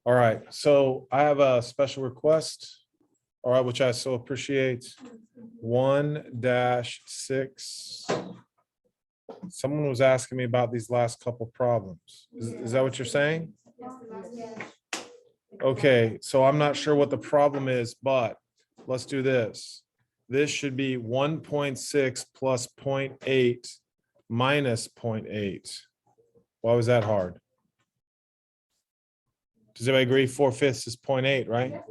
All right, so I have a special request, all right, which I so appreciate. 1-6. Someone was asking me about these last couple problems. Is that what you're saying? Okay, so I'm not sure what the problem is, but let's do this. This should be 1.6 plus 0.8 minus 0.8. Why was that hard? Does everybody agree 4/5 is 0.8, right?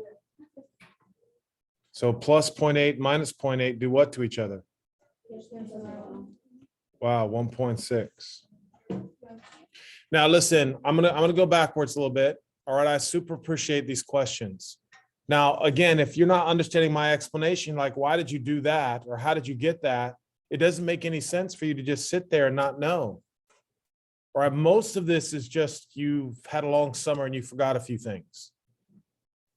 So plus 0.8 minus 0.8 do what to each other? Wow, 1.6. Now listen, I'm gonna go backwards a little bit. All right, I super appreciate these questions. Now, again, if you're not understanding my explanation, like why did you do that or how did you get that? It doesn't make any sense for you to just sit there and not know. All right, most of this is just you've had a long summer and you forgot a few things.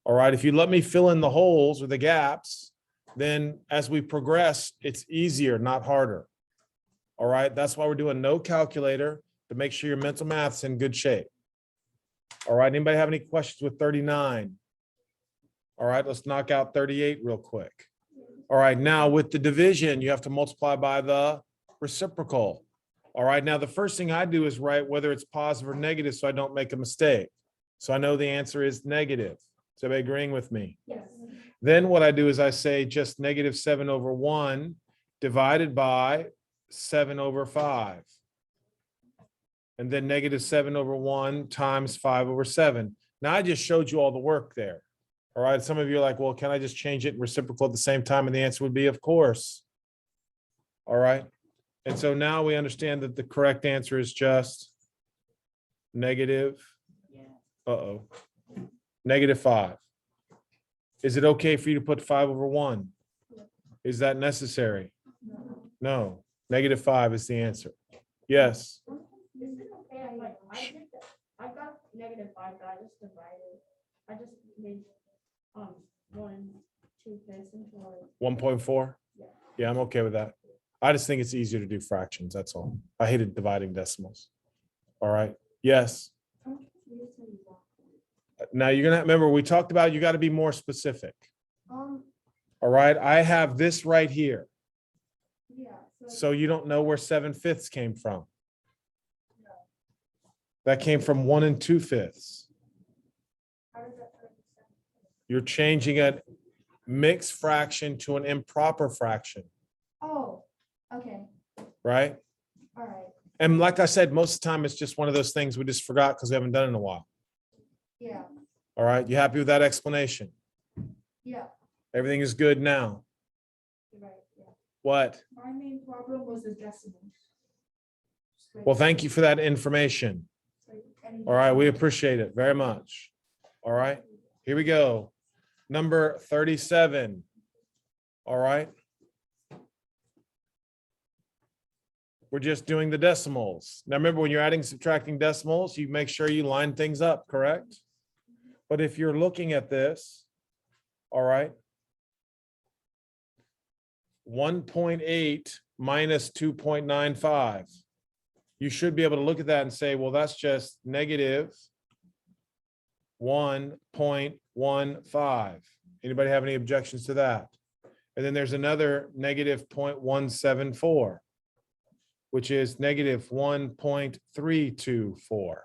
All right, if you let me fill in the holes or the gaps, then as we progress, it's easier, not harder. All right, that's why we're doing no calculator to make sure your mental math's in good shape. All right, anybody have any questions with 39? All right, let's knock out 38 real quick. All right, now with the division, you have to multiply by the reciprocal. All right, now the first thing I do is write whether it's positive or negative so I don't make a mistake. So I know the answer is negative. Is everybody agreeing with me? Yes. Then what I do is I say just -7/1 divided by 7/5. And then -7/1 times 5/7. Now I just showed you all the work there. All right, some of you are like, well, can I just change it in reciprocal at the same time? And the answer would be, of course. All right. And so now we understand that the correct answer is just negative. -5. Is it okay for you to put 5/1? Is that necessary? No. -5 is the answer. Yes. Is it okay? I got -5, but I just divided. I just made 1/2 into 1.4? Yeah. Yeah, I'm okay with that. I just think it's easier to do fractions, that's all. I hated dividing decimals. All right, yes. Now you're gonna remember, we talked about you got to be more specific. All right, I have this right here. Yeah. So you don't know where 7/5 came from. That came from 1 2/5. How does that turn? You're changing a mixed fraction to an improper fraction, Oh, okay, right? all right, And like I said, most of the time it's just one of those things we just forgot because we haven't done it in a while. yeah, All right, you happy with that explanation? yeah, Everything is good now. you're right, yeah. What? My main problem was the decimals. Well, thank you for that information. All right, we appreciate it very much. All right, here we go. Number 37. All right. We're just doing the decimals. Now remember, when you're adding, subtracting decimals, you make sure you line things up, correct? But if you're looking at this, all right, 1.8 minus 2.95. You should be able to look at that and say, well, that's just -1.15. Anybody have any objections to that? And then there's another -0.174, which is -1.324.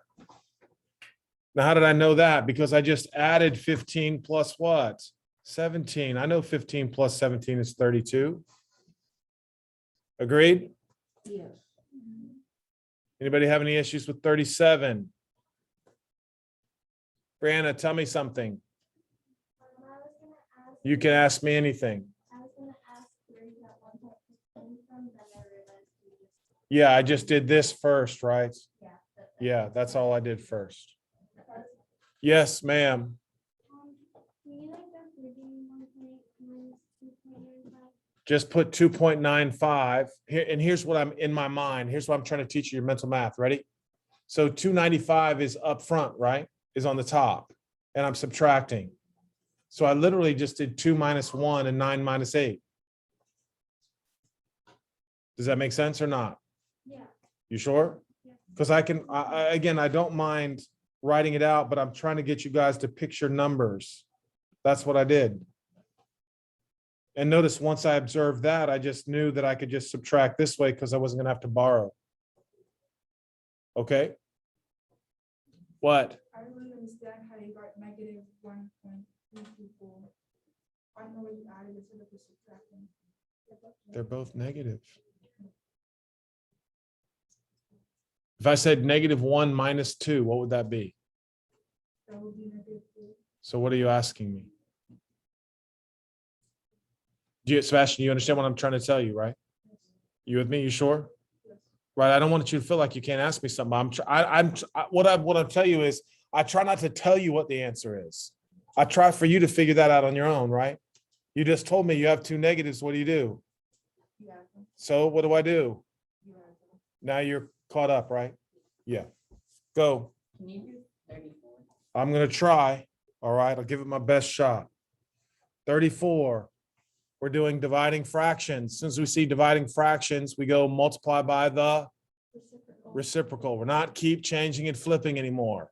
Now, how did I know that? Because I just added 15 plus what? 17. I know 15 plus 17 is 32. Agreed? Yes. Anybody have any issues with 37? Brianna, tell me something. You can ask me anything. Yeah, I just did this first, right? Yeah, that's all I did first. Yes, ma'am. Just put 2.95 here, and here's what I'm in my mind. Here's what I'm trying to teach you your mental math. Ready? So 295 is up front, right? Is on the top, and I'm subtracting. So I literally just did 2 minus 1 and 9 minus 8. Does that make sense or not? Yeah. You sure? Because I can, again, I don't mind writing it out, but I'm trying to get you guys to picture numbers. That's what I did. And notice once I observed that, I just knew that I could just subtract this way because I wasn't gonna have to borrow. Okay? What? I don't really understand how you got negative 1.324. I don't know what you added instead of just subtracting. They're both negative. If I said -1 minus 2, what would that be? That would be -4. So what are you asking me? Sebastian, you understand what I'm trying to tell you, right? You with me? You sure? Yes. Right. I don't want you to feel like you can't ask me something. What I'm telling you is I try not to tell you what the answer is. I try for you to figure that out on your own, right? You just told me you have two negatives. What do you do? Yeah. So what do I do? Yeah. Now you're caught up, right? Yeah. Go. Can you do 34? I'm gonna try. All right, I'll give it my best shot. 34. We're doing dividing fractions. Since we see dividing fractions, we go multiply by the reciprocal. We're not keep changing and flipping anymore.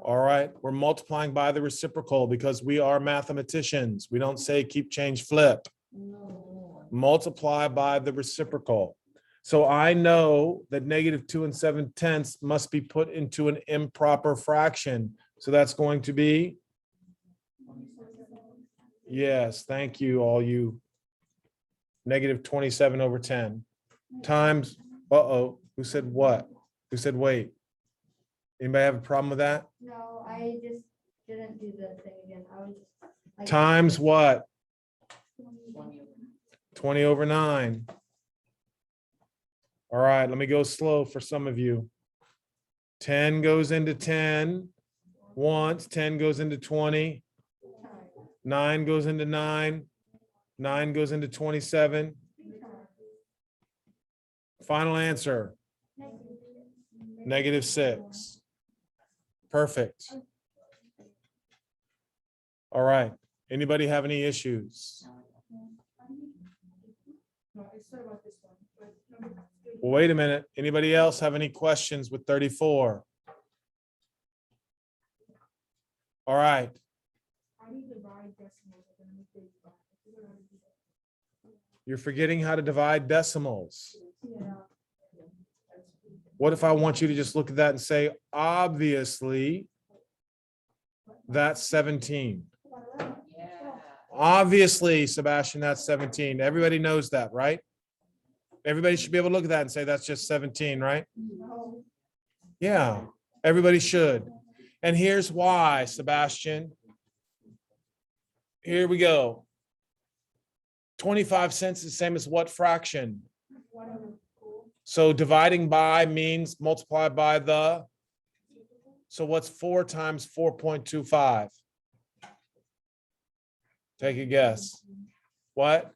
All right, we're multiplying by the reciprocal because we are mathematicians. We don't say keep, change, flip. No. Multiply by the reciprocal. So I know that -2 7/10 must be put into an improper fraction. So that's going to be, yes, thank you, all you. -27/10 times, who said what? Who said wait? Anybody have a problem with that? No, I just didn't do the thing again. I was just. like- Times what? 20. 20/9. All right, let me go slow for some of you. 10 goes into 10 once, 10 goes into 20, 9 goes into 9, 9 goes into 27. Final answer, -6. Perfect. All right, anybody have any issues? No, I said about this one, but number Well, wait a minute. Anybody else have any questions with 34? All right, I need to divide decimals at the number 35. I figured out how to do that. you're forgetting how to divide decimals. Yeah. What if I want you to just look at that and say, obviously, that's 17. Yeah. Obviously, Sebastian, that's 17. Everybody knows that, right? Everybody should be able to look at that and say, that's just 17, right? No. Yeah, everybody should. And here's why, Sebastian. Here we go. 25 cents is the same as what fraction? Whatever. Cool. So dividing by means multiply by the. So what's 4 times 4.25? Take a guess. What?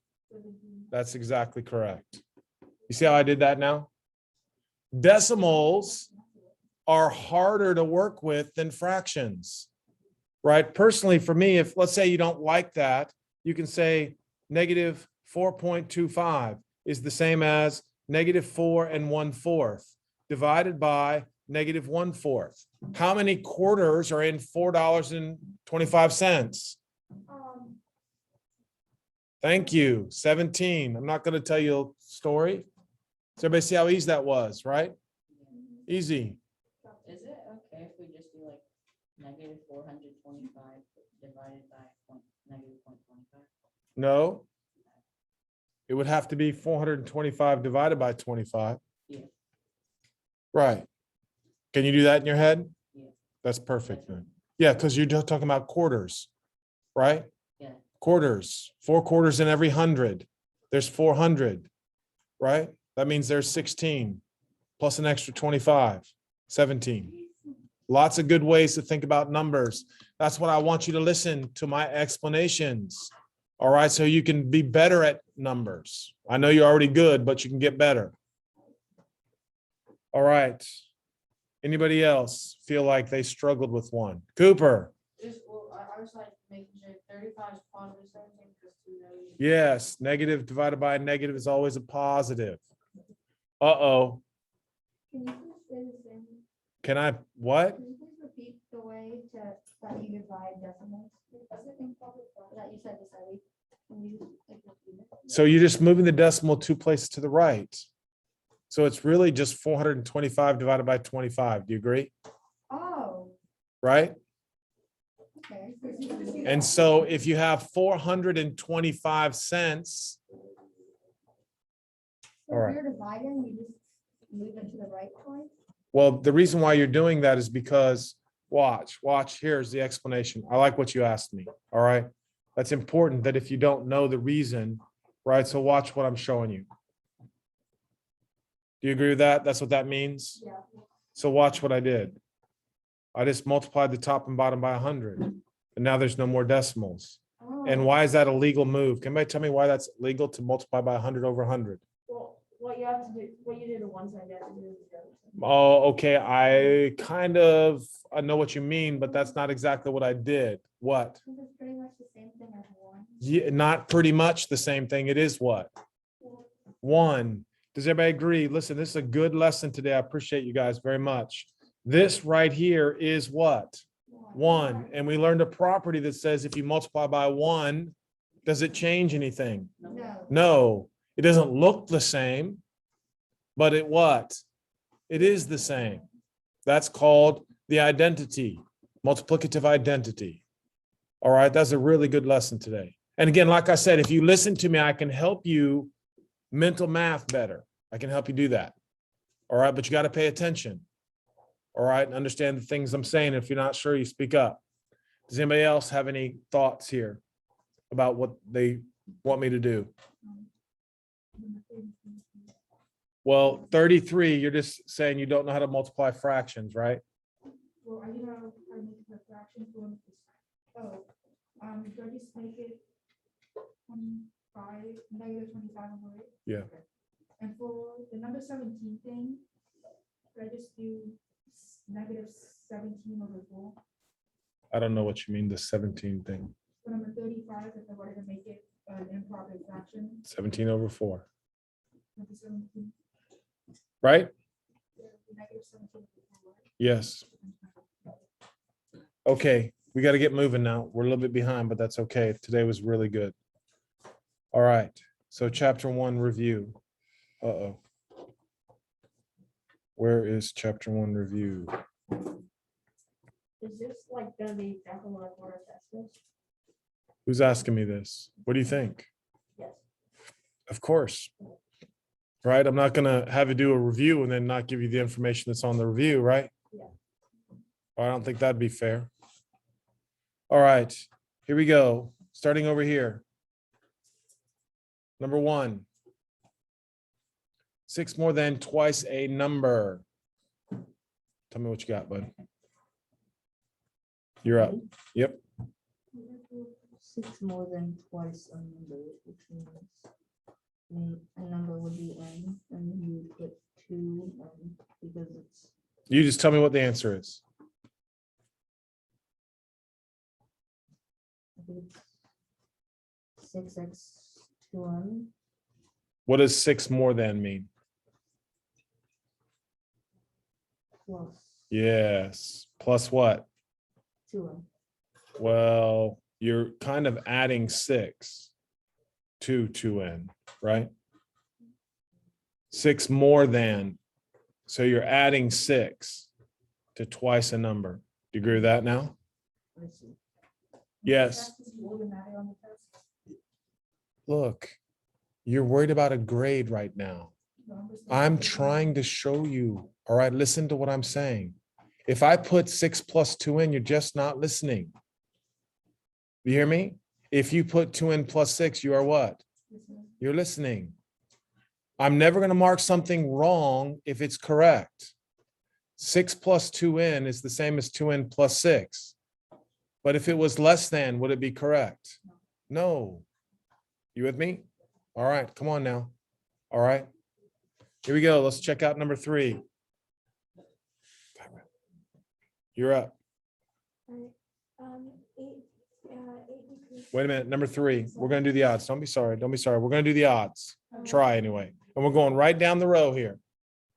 That's exactly correct. You see how I did that now? Decimals are harder to work with than fractions, right? Personally, for me, if let's say you don't like that, you can say -4.25 is the same as -4 1/4 divided by -1/4. How many quarters are in $4.25? Thank you. 17. I'm not going to tell you a story. Does everybody see how easy that was, right? Easy. Is it okay if we just do like -425 divided by -0.25? No. It would have to be 425 divided by 25. Yeah. Right. Can you do that in your head? Yeah. That's perfect then. Yeah, because you're just talking about quarters, right? Yeah. Quarters, 4 quarters in every 100. There's 400, right? That means there's 16 plus an extra 25, 17. Lots of good ways to think about numbers. That's what I want you to listen to my explanations. All right, so you can be better at numbers. I know you're already good, but you can get better. All right. Anybody else feel like they struggled with one? Cooper. Just, well, I was like making sure 35 is positive 17 plus 2 negatives. Yes, negative divided by a negative is always a positive. Uh-oh. Can you please say the same? Can I, what? Can you please that you divide decimals? That you said decide. When you like repeat it. So you're just moving the decimal 2 places to the right. So it's really just 425 divided by 25. Do you agree? Oh, Right? okay. And so if you have 425 cents, So all if right. you're dividing, you just move it to the right twice? Well, the reason why you're doing that is because, watch, here's the explanation. I like what you asked me, all right? That's important that if you don't know the reason, right? So watch what I'm showing you. Do you agree with that? That's what that means? Yeah. So watch what I did. I just multiplied the top and bottom by 100, and now there's no more decimals. And Oh, why is that a legal move? Can anybody tell me why that's legal to multiply by 100 over 100? Well, what you have to do, what you do to one side, you have to do to the other side. Oh, okay, I know what you mean, but that's not exactly what I did. What? this is pretty much the same thing as one. Yeah, not pretty much the same thing. It is what? One. Does everybody agree? Listen, this is a good lesson today. I appreciate you guys very much. This right here is what? One. And we learned a property that says if you multiply by 1, does it change anything? No. No, it doesn't look the same, but it what? It is the same. That's called the identity, multiplicative identity. All right, that's a really good lesson today. And again, like I said, if you listen to me, I can help you mental math better. I can help you do that. All right, but you got to pay attention. All right, and understand the things I'm saying. If you're not sure, you speak up. Does anybody else have any thoughts here about what they want me to do? Well, 33, you're just saying you don't know how to multiply fractions, right? Well, I do know how to make the fraction for this. Oh, do I just make it 25, negative 25 over 8? Yeah. Okay. And for the number 17 thing, could I just do negative 17 over 4? I don't know what you mean, the 17 thing. For number 35, if I wanted to make it an improper fraction, 17 over 4, number 17, right? negative 17 over 4, right? Yes. Okay, we got to get moving now. We're a little bit behind, but that's okay. Today was really good. All right, so chapter 1 review. Uh-oh. Where is chapter 1 review? Is this like gonna be exactly what I want to test this? Who's asking me this? What do you think? Yes. Of course. Right? I'm not gonna have you do a review and then not give you the information that's on the review, right? Yeah. I don't think that'd be fair. All right, here we go. Starting over here. Number 1. 6 more than twice a number. Tell me what you got, bud. You're up. Yep. 6 more than twice a number, which means a number would be n, and you put 2 because it's You just tell me what the answer is. I think it's 6x 2n What does 6 more than mean? plus Yes. Plus what? 2n. Well, you're kind of adding 6 to 2n, right? 6 more than. So you're adding 6 to twice a number. Do you agree with that now? I see. Yes. Look, you're worried about a grade right now. I'm trying to show you. All right, listen to what I'm saying. If I put 6 plus 2n, you're just not listening. You hear me? If you put 2n plus 6, you are what? You're listening. I'm never going to mark something wrong if it's correct. 6 plus 2n is the same as 2n plus 6. But if it was less than, would it be correct? No. You with me? All right, come on now. All right. Here we go. Let's check out number 3. You're up. Wait a minute. Number 3. We're going to do the odds. Don't be sorry. Don't be sorry. We're going to do the odds. Try anyway. And we're going right down the row here.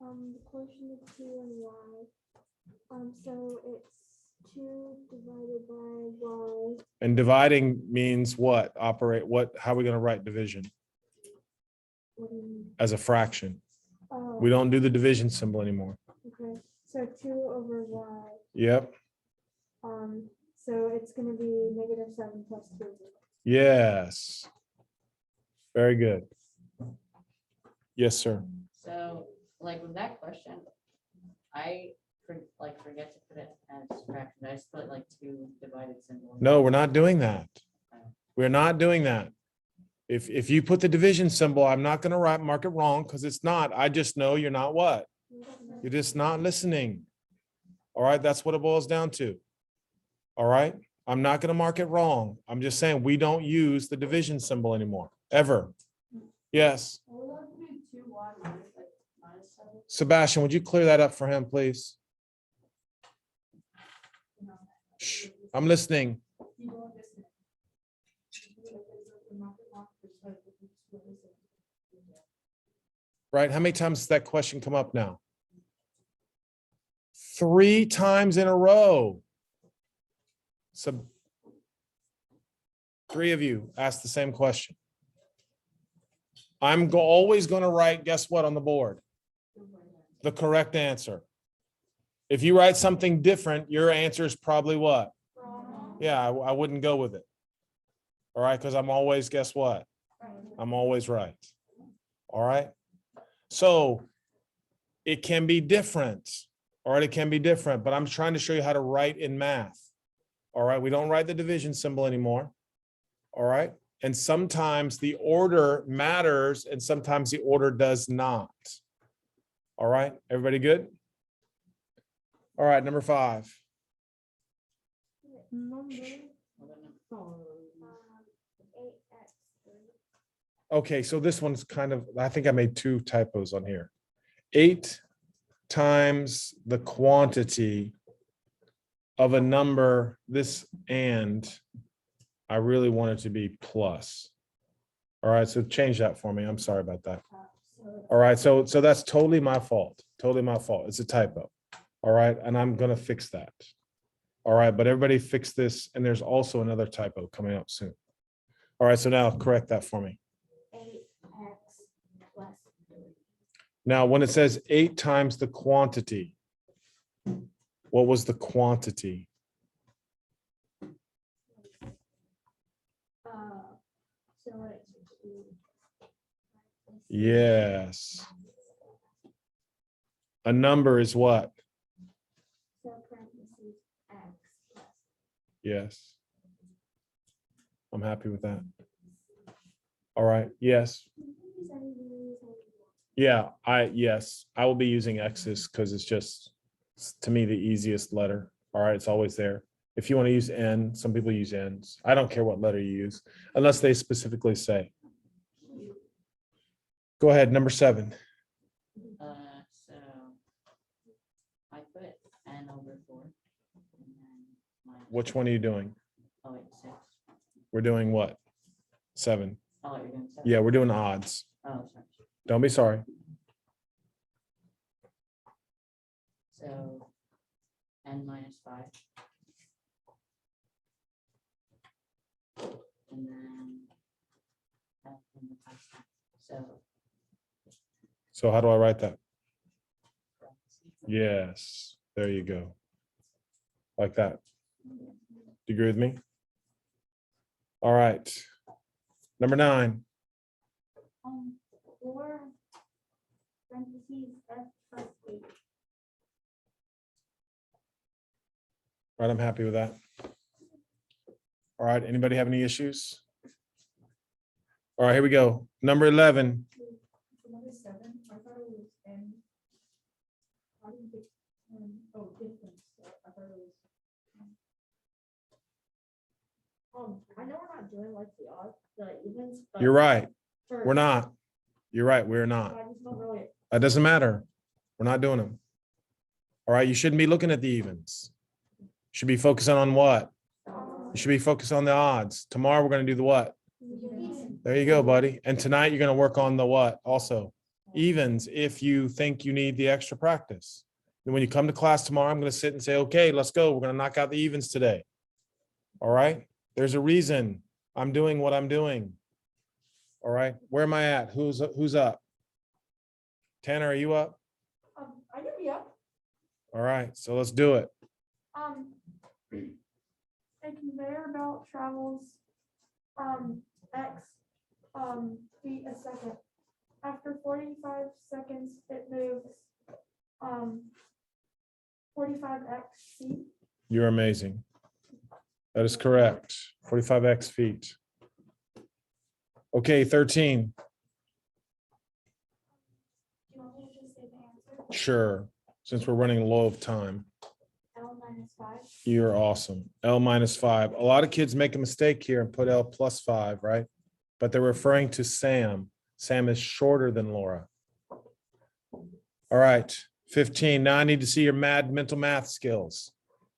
The quotient of 2 and y. So it's 2 divided by y. And dividing means what? Operate what? How are we going to write division? What do you mean? As a fraction. Oh, We don't do the division symbol anymore. okay. So 2 over y. Yep. So it's gonna be -7 plus 2. Yes. Very good. Yes, sir. So, like with that question, I forget to put it as fraction. I just put like 2 divided symbol. No, we're not doing that. We're not doing that. If you put the division symbol, I'm not going to mark it wrong because it's not. I just know you're not what? You're just not listening. All right. That's what it boils down to. All right. I'm not going to mark it wrong. I'm just saying we don't use the division symbol anymore, ever. Yes. Sebastian, would you clear that up for him, please? Shh, I'm listening. Right? How many times has that question come up now? 3 times in a row. So 3 of you asked the same question. I'm always going to write, guess what, on the board? The correct answer. If you write something different, your answer is probably what? Yeah, I wouldn't go with it. All right, because I'm always, guess what? I'm always right. All right. So it can be different. All right, it can be different, but I'm trying to show you how to write in math. All right, we don't write the division symbol anymore. All right. And sometimes the order matters and sometimes the order does not. All right, everybody good? All right, number 5. Okay, so this one's kind of, I think I made 2 typos on here. 8 times the quantity of a number, this and I really want it to be plus. All right, so change that for me. I'm sorry about that. All right, so that's totally my fault. Totally my fault. It's a typo. All right, and I'm gonna fix that. All right, but everybody fix this, and there's also another typo coming up soon. All right, so now correct that for me. 8x plus 3. Now, when it says 8 times the quantity, what was the quantity? So it's 2. Yes. A number is what? So parentheses x plus. Yes. I'm happy with that. All right, yes. Yeah, yes, I will be using X's because it's just, to me, the easiest letter. All right, it's always there. If you want to use N, some people use N's. I don't care what letter you use, unless they specifically say. Go ahead, number 7. So I put n over 4. And then minus, Which one are you doing? oh wait, 6. We're doing what? 7. Oh, you're doing 7. Yeah, we're doing odds. Oh, sorry. Don't be sorry. So n minus 5. And then f in the past tense. So how do I write that? Parentheses. Yes, there you go. Like that. Do you agree with me? All right. Number 9. 4 parentheses f plus 8. All right, I'm happy with that. All right, anybody have any issues? All right, here we go. Number 11. Number 7, I thought it was n. I didn't get, oh, difference. So I thought it was. I know we're not doing like the odds, the evens, but. You're right. for- We're not. You're right. We're not. I just don't really. That doesn't matter. We're not doing them. All right, you shouldn't be looking at the evens. You should be focusing on what? You should be focused on the odds. Tomorrow, we're going to do the what? There you go, buddy. And tonight, you're going to work on the what also? Evens, if you think you need the extra practice. Then when you come to class tomorrow, I'm going to sit and say, okay, let's go. We're going to knock out the evens today. All right. There's a reason I'm doing what I'm doing. All right. Where am I at? Who's up? Tanner, are you up? I can be up. All right. So let's do it. A conveyor belt travels x feet a second. After 45 seconds, it moves 45x feet. You're amazing. That is correct. 45x feet. Okay, 13. You want me to just say the answer? Sure. Since we're running low of time. L minus 5. You're awesome. L minus 5. A lot of kids make a mistake here and put L plus 5, right? But they're referring to Sam. Sam is shorter than Laura. All right, 15. Now I need to see your mental math skills.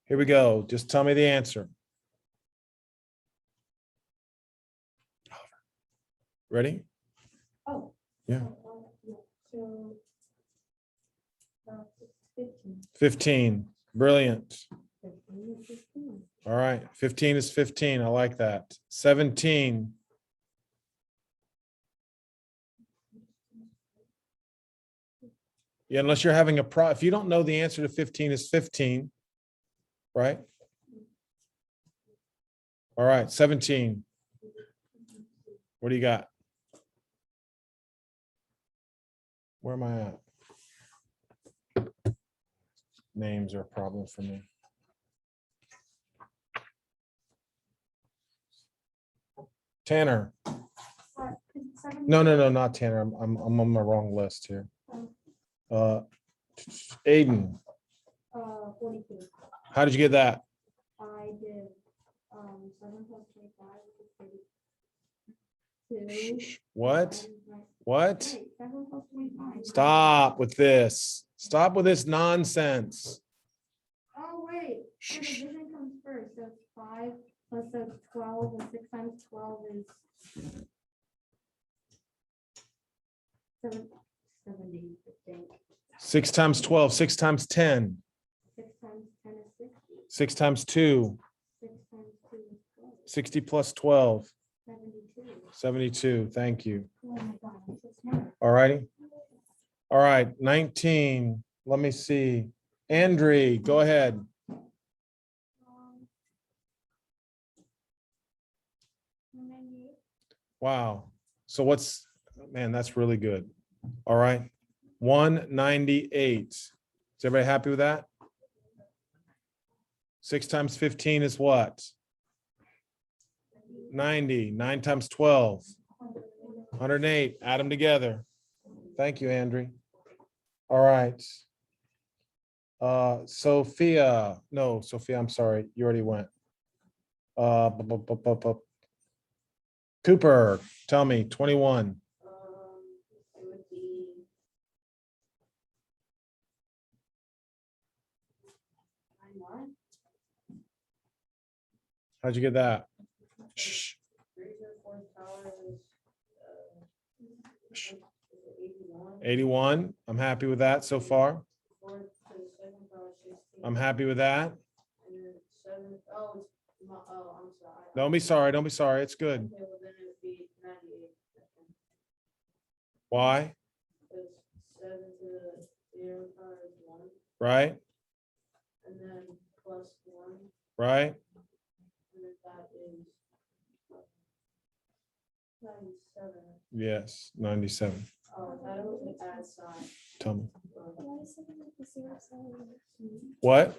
Here we go. Just tell me the answer. Ready? Oh. Yeah. So 15. 15. Brilliant. 15 is 15. All right. 15 is 15. I like that. 17. Yeah, unless you're having if you don't know the answer to 15 is 15, right? All right, 17. What do you got? Where am I at? Names are a problem for me. Tanner. No, not Tanner. I'm on the wrong list here. Aiden, 42. how did you get that? I did 7 plus 25 is 32. What? What? Wait, 7 plus 25. Stop with this. Stop with this nonsense. Oh, wait. So the division comes first. So it's 5 plus 12, and 6 times 12 is 70, I think. 6 times 12, 6 times 10, 6 times 10 is 60. 6 times 2, 6 times 2 is 12. 60 plus 12, 72. 72. Thank you. Oh my God, I'm so smart. All righty. All right, 19. Let me see. Andre, go ahead. Wow. So man, that's really good. All right. 198. Is everybody happy with that? 6 times 15 is what? 90. 9 times 12. 108. Add them together. Thank you, Andre. All right. Sophia. No, Sophia, I'm sorry. You already went. Cooper, tell me, 21. It would be. How'd you get that? Shh. 81. I'm happy with that so far. I'm happy with that. Don't be sorry. Don't be sorry. It's good. Why? Right? And then plus 1, Right? and then that is 97. Yes, 97. Oh, that was the bad sign. Tell me. What?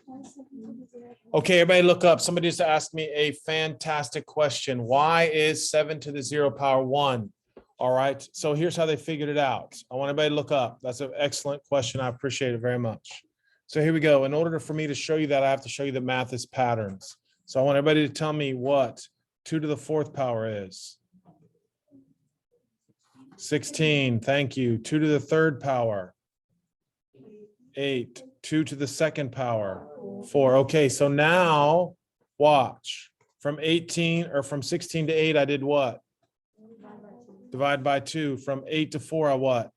Okay, everybody look up. Somebody just asked me a fantastic question. Why is 7 to the 0 power 1? All right, so here's how they figured it out. I want everybody to look up. That's an excellent question. I appreciate it very much. So here we go. In order for me to show you that, I have to show you that math is patterns. So I want everybody to tell me what 2 to the 4th power is. 16, thank you. 2 to the 3rd power. 8, 2 to the 2nd power. 4. Okay, so now watch. From 18 or from 16 to 8, I did what? Divide by 2. From 8 to 4, I what?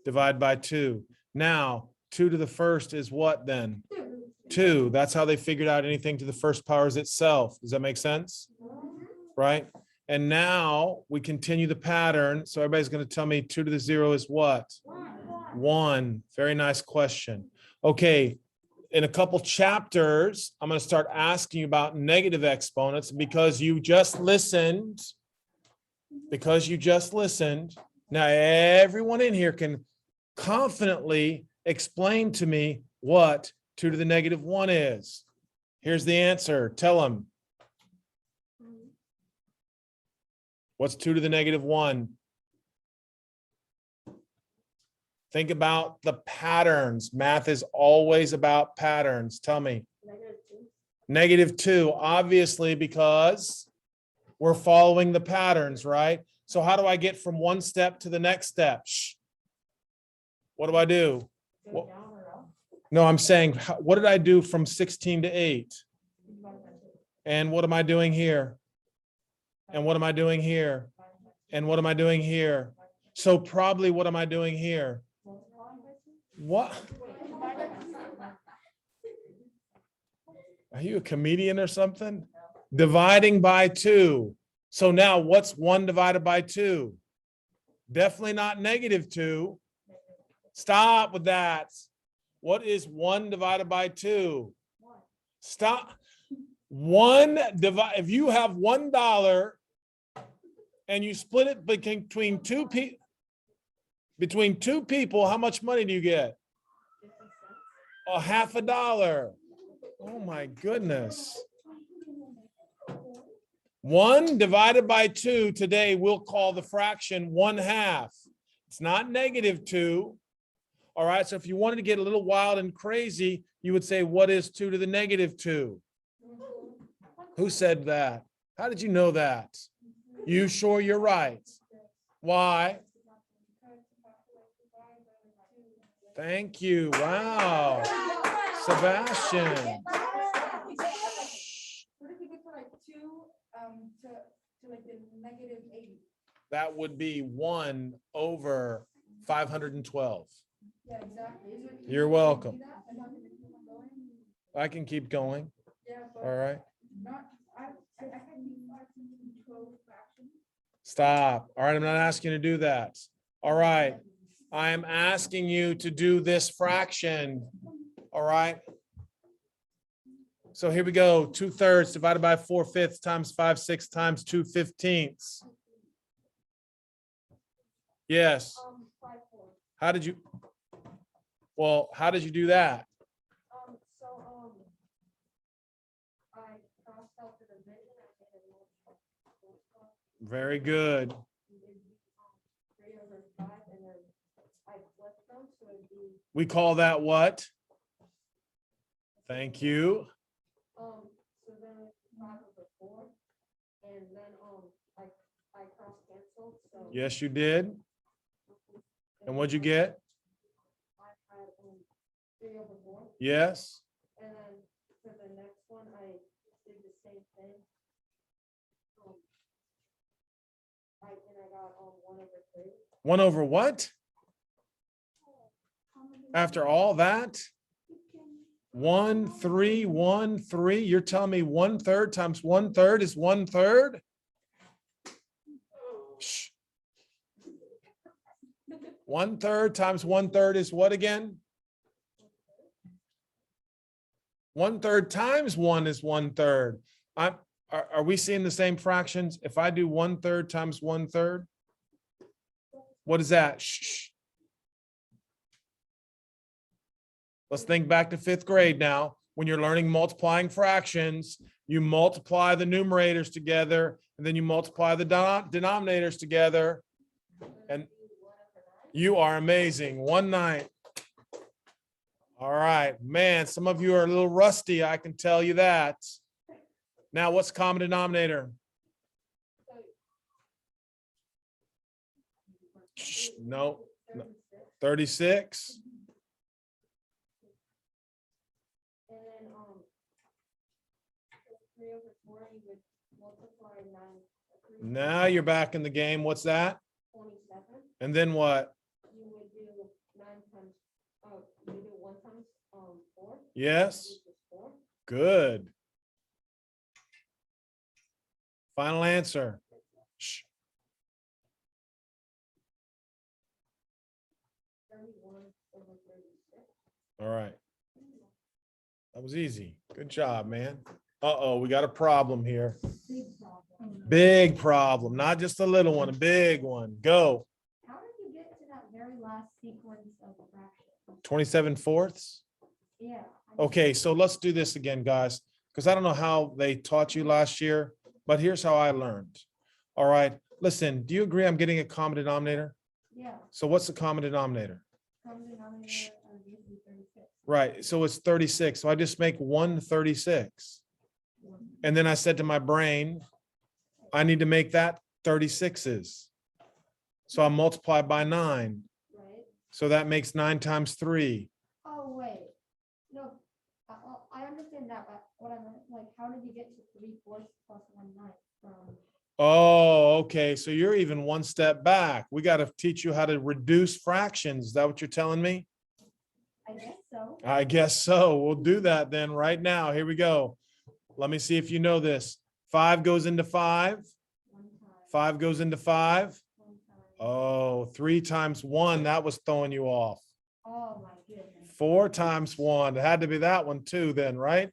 Divide by 2. Now, 2 to the first is what then? 2. That's how they figured out anything to the first power is itself. Does that make sense? Right? And now we continue the pattern. So everybody's going to tell me 2 to the 0 is what? 1. Very nice question. Okay. In a couple chapters, I'm going to start asking you about negative exponents because you just listened. Now everyone in here can confidently explain to me what 2 to the negative 1 is. Here's the answer. Tell them. What's 2 to the negative 1? Think about the patterns. Math is always about patterns. Tell me. -2, obviously, because we're following the patterns, right? So how do I get from one step to the next step? Shh. What do I do? What- No, I'm saying, what did I do from 16 to 8? And what am I doing here? And what am I doing here? And what am I doing here? So probably what am I doing here? What? Are you a comedian or something? Dividing by 2. So now what's 1 divided by 2? Definitely not -2. Stop with that. What is 1 divided by 2? Stop. 1 divide, if you have $1 and you split it between two people, how much money do you get? A half a dollar. Oh my goodness. 1 divided by 2 today we'll call the fraction 1/2. It's not -2. All right, so if you wanted to get a little wild and crazy, you would say, what is 2 to the -2? Who said that? How did you know that? You sure you're right? Why? Thank you. Wow. Sebastian. What if we get to like 2 to like the -8? That would be 1 over 512. Yeah, exactly. You're welcome. I can keep going. Yeah, but All right. not, I can do 12 fractions. Stop. All right. I'm not asking you to do that. All right. I am asking you to do this fraction. All right. So here we go. 2/3 divided by 4/5 times 5/6 times 2/15. Yes. 5/4. How did you? Well, how did you do that? I crossed out the division, I made a little. Very good. 3/5, and then I flipped them, so it'd be, We call that what? Thank you. so then 5/4, and then, I cross canceled, so. Yes, you did. And what'd you get? I had, 3/4, Yes. and then for the next one, I did the same thing. I got, 1/3. 1 over what? After all that? 1, 3, 1, 3. You're telling me 1/3 times 1/3 is 1/3? Shh. 1/3 times 1/3 is what again? 1/3 times 1 is 1/3. Are we seeing the same fractions? If I do 1/3 times 1/3, what is that? Shh. Let's think back to 5th grade now. When you're learning multiplying fractions, you multiply the numerators together, and then you multiply the denominators together. And you are amazing. 1/9. All right, man, some of you are a little rusty, I can tell you that. Now, what's the common denominator? Shh, no, 36. And then, 3/4, you would multiply 9. Now you're back in the game. What's that? 27. And then what? You would do 9 times, Yes, good. Final answer. Shh. All right. That was easy. Good job, man. Uh-oh, we got a problem here. Big problem, not just a little one, a big one. Go. How did you get to that very last sequence of fractions? 27/4. Yeah. Okay, so let's do this again, guys, because I don't know how they taught you last year, but here's how I learned. All right, listen, do you agree I'm getting a common denominator? Yeah. So what's the common denominator? Common denominator of usually 36. Right, so it's 36. So I just make 136. And then I said to my brain, I need to make that 36s. So I multiply by 9. Right? So that makes 9 times 3. Oh, wait. No, I understand that, but what I meant, like, how did you get to 3/4 plus 1/9 from? Oh, okay. So you're even one step back. We got to teach you how to reduce fractions. Is that what you're telling me? I guess so. I guess so. We'll do that then right now. Here we go. Let me see if you know this. 5 goes into 5. 1 time. 5 goes into 5. 1 time. Oh, 3 times 1. That was throwing you off. Oh, my goodness. 4 times 1. It had to be that one too then, right?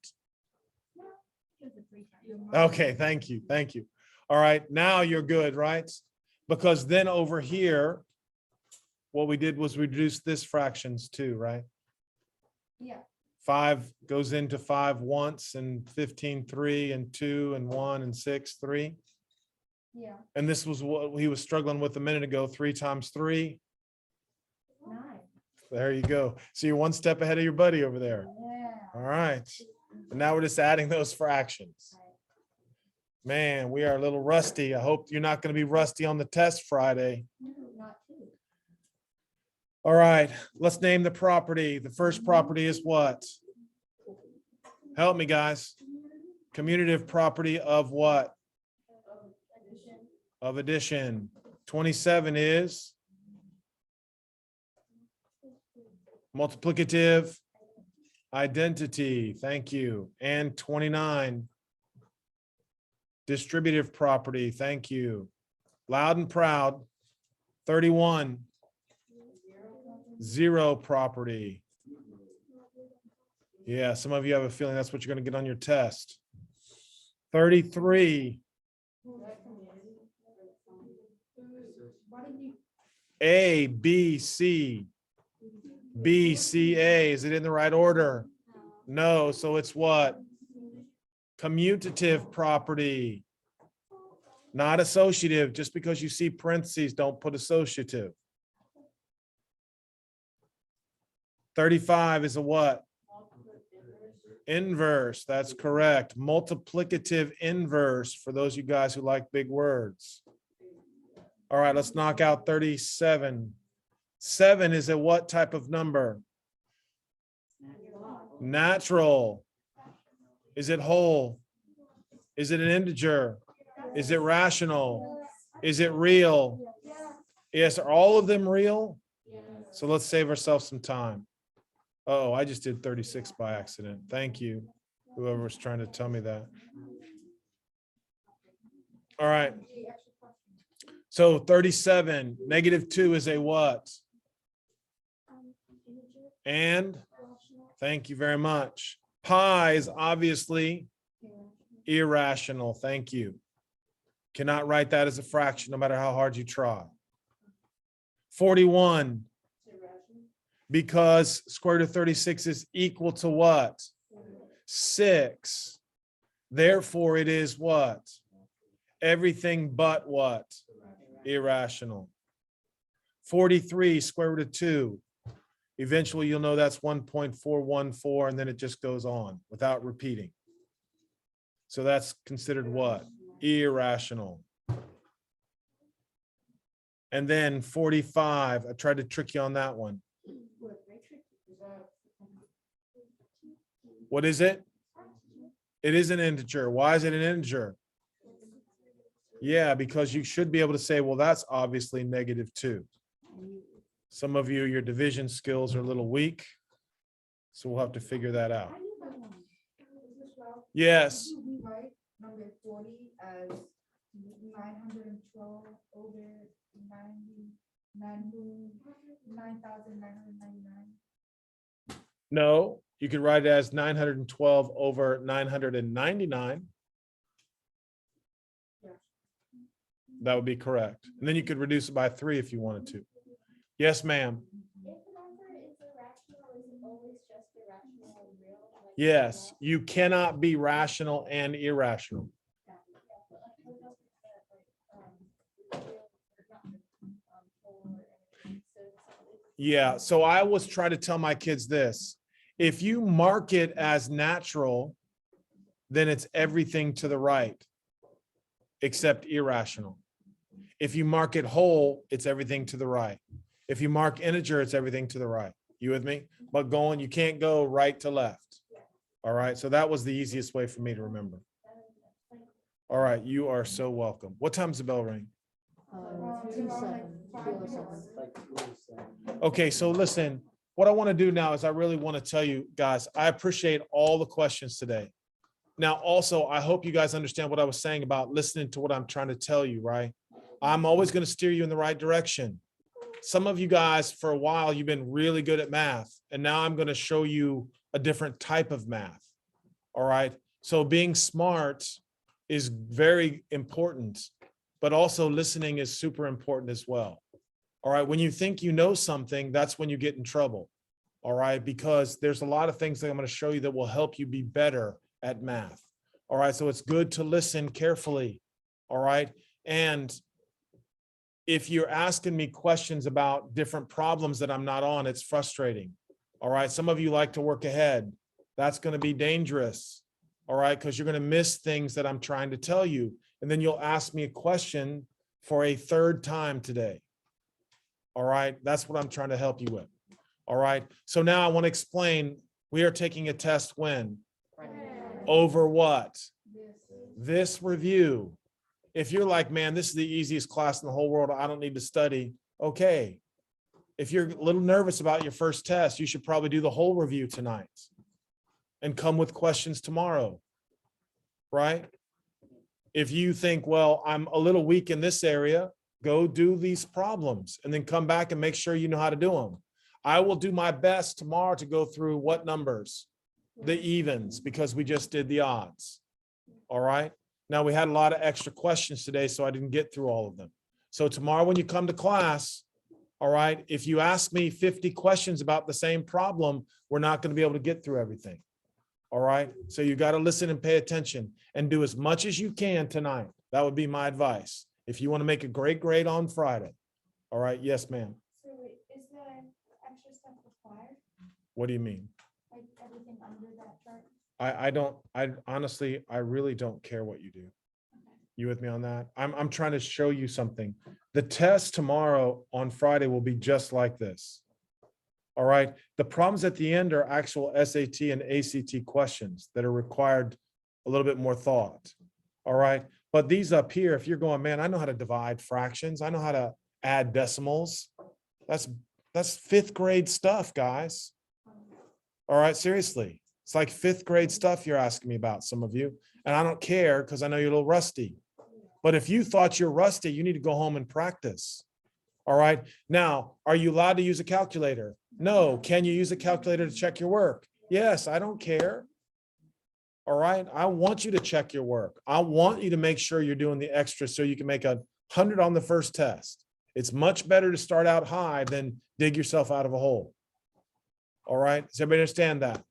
Just a 3 times. Okay, thank you. Thank you. All right, now you're good, right? Because then over here, what we did was reduce this fractions too, right? Yeah. 5 goes into 5 once, and 15, 3, and 2, and 1, and 6, 3. Yeah. And this was what he was struggling with a minute ago, 3 times 3. 9. There you go. So you're one step ahead of your buddy over there. Yeah. All right. And now we're just adding those fractions. Man, we are a little rusty. I hope you're not going to be rusty on the test Friday. No, not 2. All right, let's name the property. The first property is what? Help me, guys. Commutative property of what? Of addition. 27 is multiplicative identity. Thank you. And 29. Distributive property. Thank you. Loud and proud. 31. Zero property. Yeah, some of you have a feeling that's what you're going to get on your test. 33. Why did you? A, B, C. B, C, A. Is it in the right order? No, so it's what? Commutative property. Not associative. Just because you see parentheses, don't put associative. 35 is a what? Inverse. That's correct. Multiplicative inverse for those of you guys who like big words. All right, let's knock out 37. 7 is a what type of number? Natural. Is it whole? Is it an integer? Is it rational? Is it real? Yes, are all of them real? So let's save ourselves some time. Oh, I just did 36 by accident. Thank you, whoever was trying to tell me that. All right. So 37, -2 is a what? And thank you very much. Pi is obviously irrational. Thank you. Cannot write that as a fraction, no matter how hard you try. 41. Because square root of 36 is equal to what? 6. Therefore, it is what? Everything but what? Irrational. 43, square root of 2. Eventually, you'll know that's 1.414, and then it just goes on without repeating. So that's considered what? Irrational. And then 45, I tried to trick you on that one. What is it? It is an integer. Why is it an integer? Yeah, because you should be able to say, well, that's obviously -2. Some of you, your division skills are a little weak. So we'll have to figure that out. I knew that one. Is this Ralph? Yes. Could you rewrite number 40 as 912 over 9,999? No, you could write it as 912 over 999. Yeah. That would be correct. And then you could reduce it by 3 if you wanted to. Yes, ma'am. If the number is irrational, is it always just irrational and real? Like, Yes, you cannot be rational and irrational. Yeah, so I always try to tell my kids this. If you mark it as natural, then it's everything to the right, except irrational. If you mark it whole, it's everything to the right. If you mark integer, it's everything to the right. You with me? But you can't go right to left. All right, so that was the easiest way for me to remember. All right, you are so welcome. What time's the bell ring? 2:07. Okay, so listen, what I want to do now is I really want to tell you guys, I appreciate all the questions today. Now, also, I hope you guys understand what I was saying about listening to what I'm trying to tell you, right? I'm always going to steer you in the right direction. Some of you guys, for a while, you've been really good at math, and now I'm going to show you a different type of math. All right. So being smart is very important, but also listening is super important as well. All right. When you think you know something, that's when you get in trouble. All right. Because there's a lot of things that I'm going to show you that will help you be better at math. All right. So it's good to listen carefully. All right. And if you're asking me questions about different problems that I'm not on, it's frustrating. All right. Some of you like to work ahead. That's going to be dangerous. All right. Because you're going to miss things that I'm trying to tell you. And then you'll ask me a question for a third time today. All right. That's what I'm trying to help you with. All right. So now I want to explain, we are taking a test when? Over what? This review. If you're like, man, this is the easiest class in the whole world, I don't need to study. Okay. If you're a little nervous about your first test, you should probably do the whole review tonight and come with questions tomorrow. Right? If you think, well, I'm a little weak in this area, go do these problems and then come back and make sure you know how to do them. I will do my best tomorrow to go through what numbers? The evens, because we just did the odds. All right. Now we had a lot of extra questions today, so I didn't get through all of them. So tomorrow when you come to class, all right, if you ask me 50 questions about the same problem, we're not going to be able to get through everything. All right. So you got to listen and pay attention and do as much as you can tonight. That would be my advice. If you want to make a great grade on Friday. All right. Yes, ma'am. So is the extra stuff required? What do you mean? Like everything under that chart? I honestly, I really don't care what you do. You with me on that? I'm trying to show you something. The test tomorrow on Friday will be just like this. All right. The problems at the end are actual SAT and ACT questions that are required a little bit more thought. All right. But these up here, if you're going, man, I know how to divide fractions. I know how to add decimals. That's fifth grade stuff, guys. All right. Seriously. It's like fifth grade stuff you're asking me about, some of you. And I don't care because I know you're a little rusty. But if you thought you're rusty, you need to go home and practice. All right. Now, are you allowed to use a calculator? No. Can you use a calculator to check your work? Yes. I don't care. All right. I want you to check your work. I want you to make sure you're doing the extra so you can make 100 on the first test. It's much better to start out high than dig yourself out of a hole. All right. Does everybody understand that?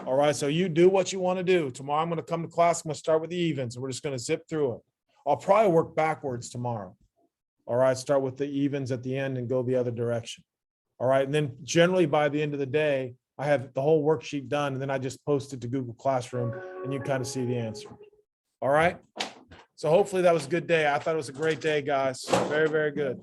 All right. So you do what you want to do. Tomorrow I'm going to come to class. I'm going to start with the evens and we're just going to zip through it. I'll probably work backwards tomorrow. All right. Start with the evens at the end and go the other direction. All right. And then generally by the end of the day, I have the whole worksheet done and then I just post it to Google Classroom and you kind of see the answer. All right. So hopefully that was a good day. I thought it was a great day, guys. Very, very good.